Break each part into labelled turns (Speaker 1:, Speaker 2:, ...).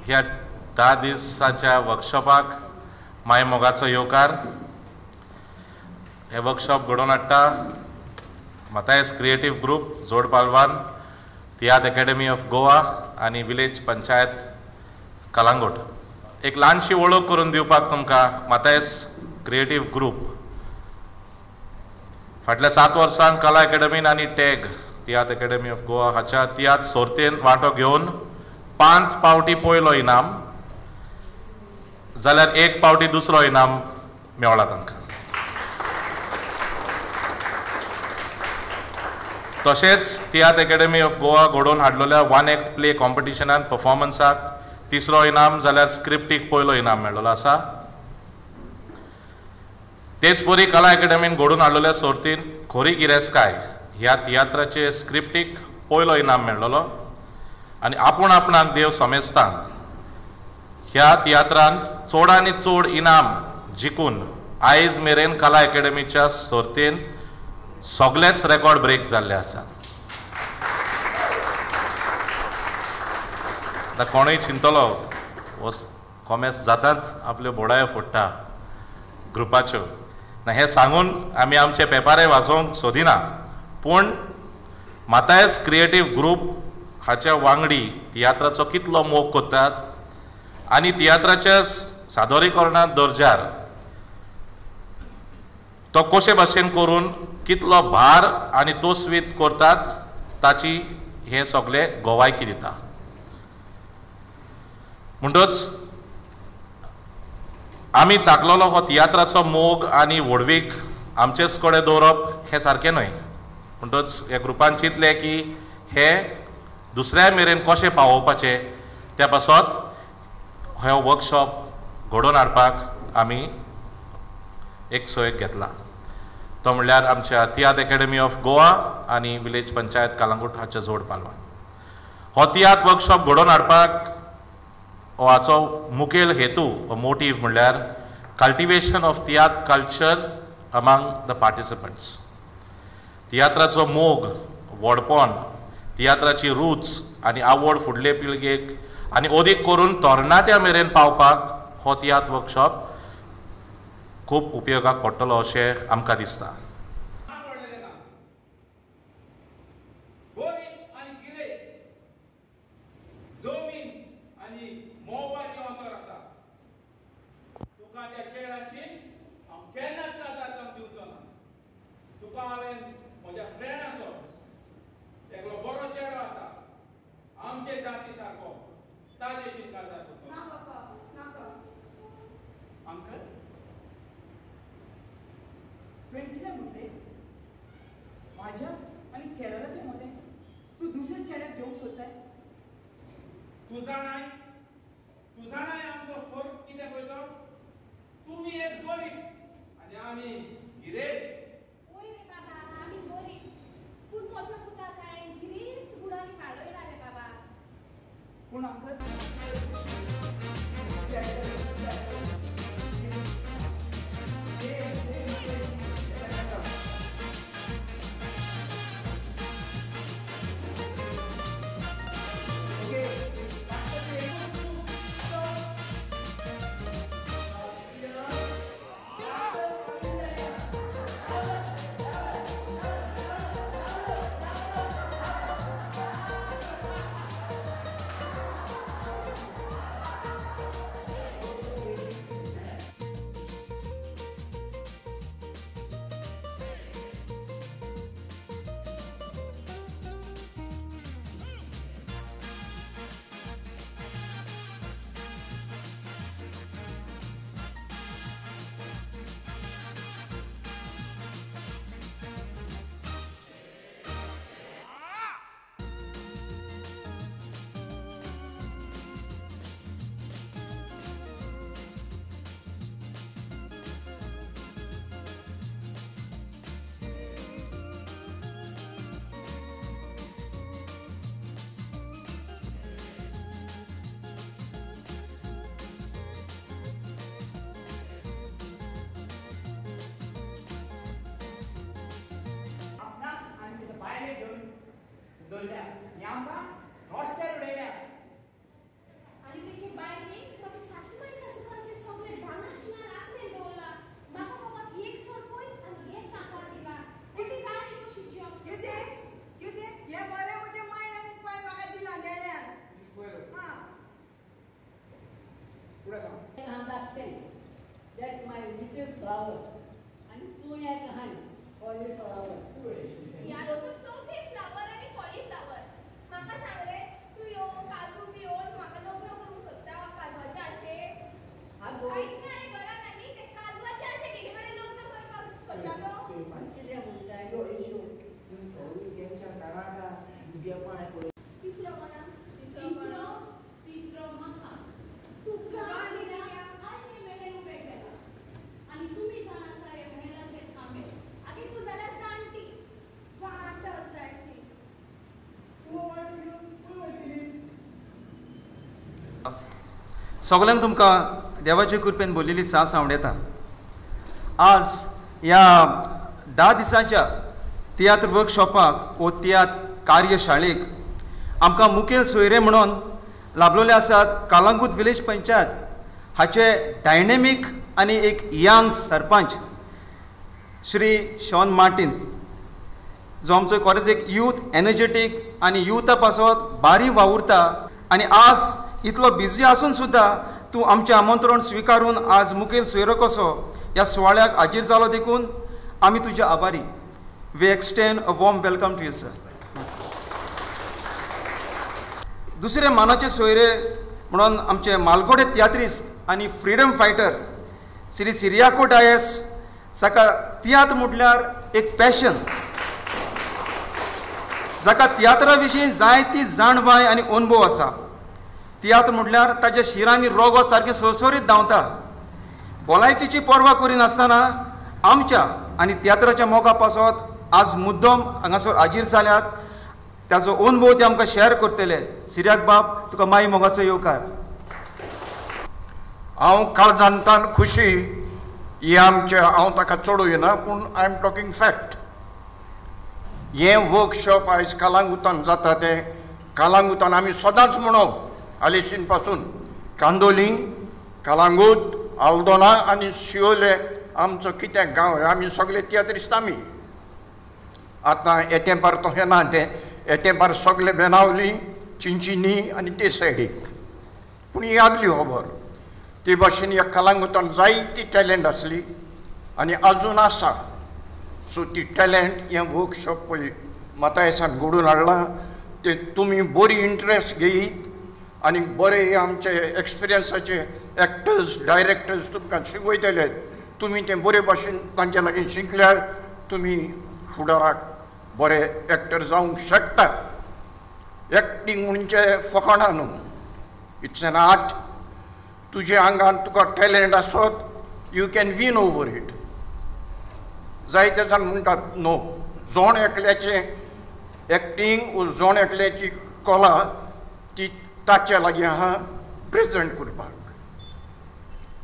Speaker 1: ह्या 10 दिसाच्या वर्कशॉपाक माय मोगाचो येवकार. हे वर्कशॉप घडोवन हाडटा मातायस क्रिएटीव ग्रुप जोड पालवान, तियात्र अकॅडमी ऑफ गोवा आनी विलेज पंचायत कलंगूट. एक ल्हानशी वळख करून दिवपाक तुमकां मातायस क्रिएटीव ग्रुप फाटल्या 7 वर्सांत कला अकॅडमीन आनी tag tiatr academy of Goa हाच्या तियात्र सर्तीन वांटो घेवन 5 पावटी पयलो इनाम जाल्यार 1 पावटी दुसरो इनाम मेवला तांकां. तशेंच तियात्र अकॅडमी ऑफ गोवा घडोवन हाडलेल्या 1 एक्ट प्ले कॉम्पिटिशनान परफॉर्मन्साक 3रो इनाम जाल्यार स्क्रिप्टीक पयलो इनाम मेळ्ळो आसा. तेच परी कला अकॅडमीन घडोवन हाडलेल्या सर्तीन खोरी गिरेस्काय ह्या तियात्राचे स्क्रिप्टीक पयलो इनाम मेळ्ळो आनी आपूण आपणाक देव समेस्तान ह्या तियात्रांत चडांनी चड इनाम जिखून आयज मेरेन कला अकॅडमीच्या सर्तीन सगळेच रेकॉर्ड ब्रेक जाल्ले आसात. आतां कोणूय चिंतलो कॉमेस जाताच आपल्यो बोडायो फोडटा ग्रुपाच्यो ना, हें सांगून आमी आमचे पेपारे वाचोवंक सोदिना, पूण मातायस क्रिएटीव ग्रुप हाच्या वांगडी तियात्राचो कितलो मोग करतात आनी तियात्राच्या सादरीकरणांत दर्ज्यार तो कशे भाशेन करून कितलो भार आनी तोसवीत करतात ताची हे सगळे गोवायकी दिता. म्हणटच आमी चाकलोलो हो तियात्राचो मोग आनी व्हडवीक आमचेच कडेन दवरप हें सारकें न्हय. म्हणटच ह्या ग्रुपान चिंतलें की हे दुसऱ्या मेरेन कशें पावोवपाचें त्या पासत हो वर्कशॉप घडोवन हाडपाक आमी एक सोयेक घेतला. तो म्हणल्यार आमच्या तियात्र अकॅडमी ऑफ गोवा आनी विलेज पंचायत कलंगूट हाचे जोड पालवान. हो तियात्र वर्कशॉप घडोवन हाडपाक हो हाचो मुखेल हेतू व मोटीव म्हणल्यार cultivation of tiatr culture among the participants. तियात्राचो मोग, व्हडपण, तियात्राची रूच आनी आवड फुडले पिळगेक आनी अदीक करून तरणाट्या मेरेन पावपाक हो तियात्र वर्कशॉप खूब उपयोगाक पडटलो अशें आमकां दिसता.
Speaker 2: माझ्या आणि केरळाच्या मध्ये तू दुसऱ्या चेड्याक घेवंक सोदताय?
Speaker 3: तुझा नाही आमचो फरक कितें पळयतो? तुम्ही एक गरीब आणि आम्ही गिरेज.
Speaker 4: ओय रे बाबा, आम्ही गरीब पूण म्हज्या पुताक हांवें गिरेज गुणांनी वाडयला रे बाबा.
Speaker 2: पूण अंकल दवरल्या. आमकां रस्त्यार उडयल्या.
Speaker 4: आणि तेचे बायने माझे सासूबाईचे सगळे भांगाशिना राखले दवरला. म्हाका फकत एक सरपंच आणि एक कांकार दिला. किती गाडी कशी जॉब
Speaker 2: किती हे बरे म्हणजे महिन्याने पाय म्हाका दिला गेल्यार हां
Speaker 3: पुढे सांग.
Speaker 5: That's my little flower. And two years behind, cauliflower.
Speaker 4: यार तू चौथी फ्लावर आणि कॉलीफ्लावर. म्हाका सांग रे तू यो काजू पिओन म्हाका लग्न करूंक सोदता काजवाचे आशे. काहीच नाही बरा नाही ते काजवाचे आशे किती कडेन लग्न करपाक सोदता तो.
Speaker 5: कितें म्हणटा ह्यो इश्यू तुमचो तेंच्या घराका भुरगेपण पळय.
Speaker 4: तिसरो कोणा? तिसरो म्हाका.
Speaker 6: तुका आणि आनी मेरेन उबे केला आणि तुम्ही जाणांचा रे मेलाचे थांबे आगे तू जाल्यार जाणटी वाट जाणटी
Speaker 7: सगळ्यांक तुमकां देवाचे कृपेन बोलिल्ली साथ आवडेता. आज ह्या 10 दिसांच्या तियात्र वर्कशॉपाक वो तियात्र कार्यशाळेक आमकां मुखेल सोयरे म्हणून लाभलेले आसात कालांगूट विलेज पंचायत हाचे डायनेमीक आनी एक यंग सरपंच श्री शॉन मार्टिन्स, जो आमचो खरेंच एक यूथ एनर्जेटीक आनी युथा पासत बारी वावुरता. आनी आज इतलो बिजी आसून सुद्दां तूं आमचें आमंत्रण स्विकारून आज मुखेल सोयरो कसो ह्या सुवाळ्याक हाजीर जालो देखून आमी तुजे आभारी. We extend a warm welcome to you sir. दुसरे मानाचे सोयरे म्हणून आमचे मालगोडे तियात्रिस्ट आनी फ्रिडम फायटर श्री सिरियाको डायस, जाका तियात्र म्हटल्यार एक पॅशन, जाका तियात्रा विशीं जायती जाणबाय आनी अनुभव आसा. तियात्र म्हटल्यार ताच्या शिरांनी रोगो सारकें सरसरीत धांवता. भलायकेची पर्वा करिनासतना आमच्या आनी तियात्राच्या मोगा पासत आज मुद्दम हांगासर हाजीर जाल्यात. ताजो अनुभव ते आमकां शेअर करतले. सिर्याक बाब तुका माई मोगाचो येवकार.
Speaker 8: हांव काळजांतान खुशी ही आमचे हांव ताका चडूं येना पूण आय एम टॉकिंग फॅक्ट. हें वर्कशॉप आयज कालांगुतान जाता तें कालांगुतान आमी सदांच म्हणो हालींच्यान पासून कांदोली, कालांगूट, आल्दोना आनी शियोले आमचो कितें गांव आमी सगळे तियात्रिस्ट आमी. आतां येतेंपार तो हें ना तें येतेंपार सगळे बेनावली, चिंचिनी आनी ते सायडीक. पूण ही आदली खबर. ते भाशेन ह्या कालांगुतान जायती टॅलंट आसली आनी आजून आसा. सो ती टॅलंट हें वर्कशॉप पळय मातायेसान घडोवन हाडलां. ते तुमी बरी इंट्रस्ट घेयीत आनी बरे आमचे एक्सपिरियन्साचे एक्टर्स डायरेक्टर्स तुमकां शिकयतले. तुमी तें बरे भाशेन तांचे लागीं शिकल्यार तुमी फुडाराक बरे एक्टर जावंक शकता. एक्टींग म्हणजे फकाणां न्हू, इट्स एन आर्ट. तुजे आंगान तुका टॅलंट आसत you can win over it. जायते जाण म्हणटात नो, जोण एकल्याचें एक्टींग वो जोण एकल्याची कला ती ताचे लागीं आहा प्रेजेंट करपाक.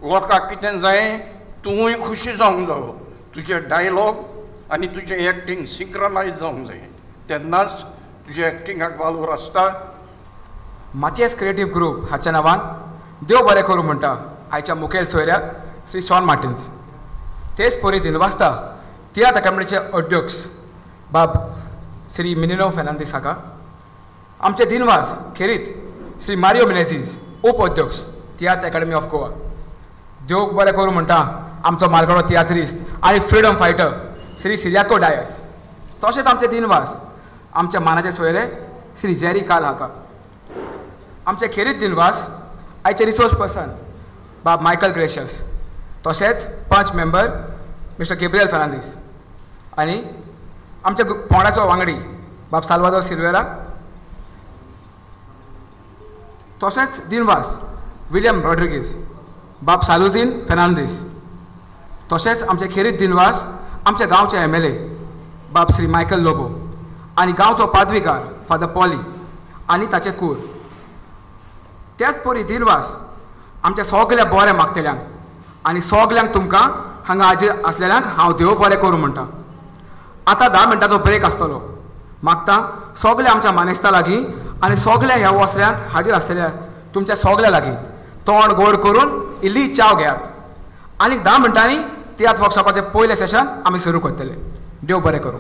Speaker 8: लोकांक कितें जाय तूंय खुशी जावंक जायो. तुजे डायलॉग आनी तुजें एक्टींग सिंक्रनायज जावंक जाय, तेन्नाच तुज्या एक्टिंगाक वालोर आसता.
Speaker 9: मातियस क्रिएटीव ग्रूप हाच्या नांवान देव बरें करूं म्हणटा आयच्या मुखेल सोयऱ्याक श्री शॉन मार्टिन्स. तेच परी दिनवासता तियात्र अकादमीचे अध्यक्ष बाब श्री मिनिनो फेर्नांदीस हाका, आमचे दिनवास खेरीत श्री मारियो मिनेझीस उपाध्यक्ष तियात्र अकादमी ऑफ गोवा. देव बरें करूं म्हणटा आमचो मालगडो तियात्रिस्ट आनी फ्रिडम फायटर श्री सिरियाको डायस. तशेंच आमचे दिनवास आमच्या मानाचे सोयरे श्री जेरी काल हाका. आमचे खेरीत दिनवास आयचे रिसोर्स पर्सन बाब मायकल ग्रेशियस. तशेंच पंच मेंबर मिस्टर गेब्रियल फेर्नांदीस आनी आमच्या पोंडाचो वांगडी बाब साल्वादोर सिल्वेरा. तशेंच दिनवास विलियम रॉड्रिगीस, बाब सालुझीन फेर्नांदीस. तशेंच आमचे खेरीत दिनवास आमच्या गांवचे MLA बाब श्री मायकल लोबो आनी गांवचो पादवीकार फादर पॉली आनी ताचे कूर. त्याच परी दिनवास आमच्या सगळ्या बऱ्या मागतल्यांक आनी सगळ्यांक तुमकां हांगा हाजीर आसलेल्यांक हांव देव बरें करूं म्हणटा. आतां 10 मिनटांचो ब्रेक आसतलो. मागता सगळे आमच्या मानेस्ता लागीं आनी सगळ्या ह्या वसऱ्यांत हाजीर आसलेल्या तुमच्या सगळ्या लागीं तोंड गोड करून इल्ली चाव घेयात आनी 10 मिनटांनी तियात्र वर्कशॉपाचें पयलें सेशन आमी सुरू करतले. देव बरें करूं.